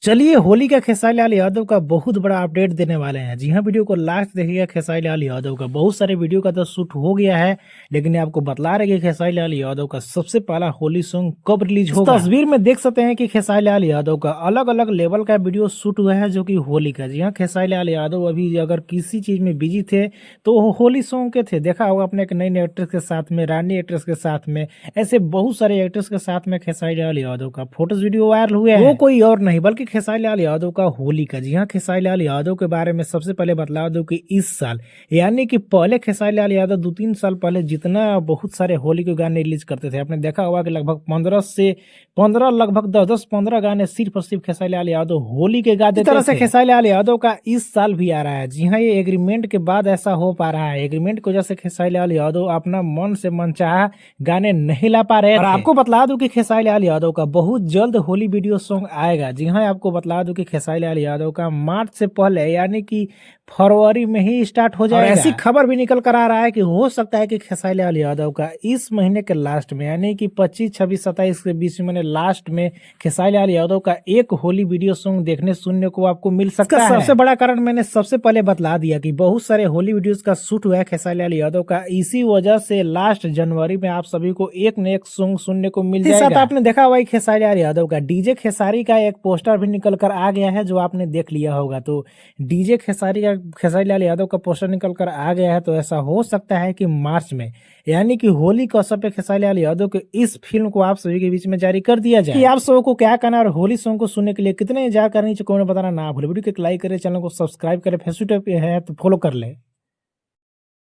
चलिए होली का खेसारी लाल यादव का बहुत बड़ा अपडेट देने वाले हैं। जी हाँ, वीडियो को लास्ट देखिएगा। खेसारी लाल यादव का बहुत सारे वीडियो का तो शूट हो गया है, लेकिन ये आपको बतला रहे कि खेसारी लाल यादव का सबसे पहला होली सॉन्ग कब रिलीज होगा। तस्वीर में देख सकते हैं कि खेसारी लाल यादव का अलग अलग लेवल का वीडियो शूट हुआ है जो कि होली का। जी हाँ, खेसारी लाल यादव अभी अगर किसी चीज में बिजी थे तो वो होली सॉन्ग के थे। देखा होगा अपने एक नई नई एक्ट्रेस के साथ में, रानी एक्ट्रेस के साथ में, ऐसे बहुत सारे एक्ट्रेस के साथ में खेसारी लाल यादव का फोटोज वीडियो वायरल हुए हैं। वो कोई और नहीं बल्कि खेसारी लाल यादव का होली का। जी हाँ, खेसारी लाल यादव के बारे में सबसे पहले बतला दूं कि इस साल यानी कि पहले खेसारी लाल यादव 2-3 साल पहले जितना बहुत सारे होली के गाने रिलीज करते थे, आपने देखा होगा कि लगभग 15 लगभग 10-15 गाने सिर्फ और सिर्फ खेसारी लाल यादव होली के गा देते थे। इस तरह से खेसारी लाल यादव का इस साल भी आ रहा है। जी हाँ, ये एग्रीमेंट के बाद ऐसा हो पा रहा है। एग्रीमेंट की वजह से खेसारी लाल यादव अपना मन से मनचाहा गाने नहीं ला पा रहे थे। और आपको बतला दूं कि खेसारी लाल यादव का बहुत जल्द होली वीडियो सॉन्ग आएगा। जी हाँ, आपको बतला दूं कि खेसारी लाल यादव का मार्च से पहले यानी कि फरवरी में ही स्टार्ट हो जाएगा। और ऐसी खबर भी निकल कर आ रहा है कि हो सकता है कि खेसारी लाल यादव का इस महीने के लास्ट में यानी कि 25, 26, 27 के बीच में लास्ट में खेसारी लाल यादव का एक होली वीडियो सॉन्ग देखने सुनने को आपको मिल सकता है। सबसे बड़ा कारण मैंने सबसे पहले बतला दिया कि बहुत सारे होली वीडियोस का शूट हुआ है खेसारी लाल यादव का। इसी वजह से लास्ट जनवरी में आप सभी को एक न एक सॉन्ग सुनने को मिल जाएगा। साथ आपने देखा हुआ खेसारी लाल यादव का डीजे खेसारी का एक पोस्टर भी निकल कर आ गया है जो आपने देख लिया होगा। तो डीजे खेसारी लाल यादव का पोस्टर निकल कर आ गया है, तो ऐसा हो सकता है कि मार्च में यानी कि होली के अवसर पे खेसारी लाल यादव के इस फिल्म को आप सभी के बीच में जारी कर दिया जाए। कि आप सबको क्या करना और होली सॉन्ग को सुनने के लिए कितने इंतजार करनी चाहिए, कमेंट बताना ना भूले। वीडियो को लाइक करें, चैनल को सब्सक्राइब करें, फेसबुक पे है तो फॉलो कर ले।